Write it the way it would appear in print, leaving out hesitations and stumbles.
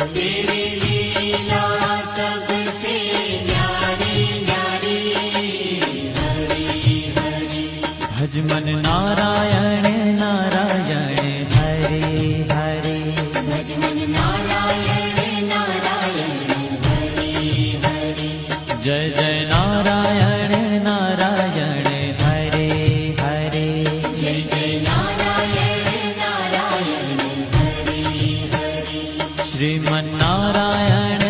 तेरी लीला सबसे न्यारी न्यारी। हरि हरि भज मन नारायण नारायण हरे हरे। भज मन नारायण नारायण हरि हरि। जय जय नारायण नारायण हरे हरे। जय जय नारायण नारायण हरि हरि। श्रीमन नारायण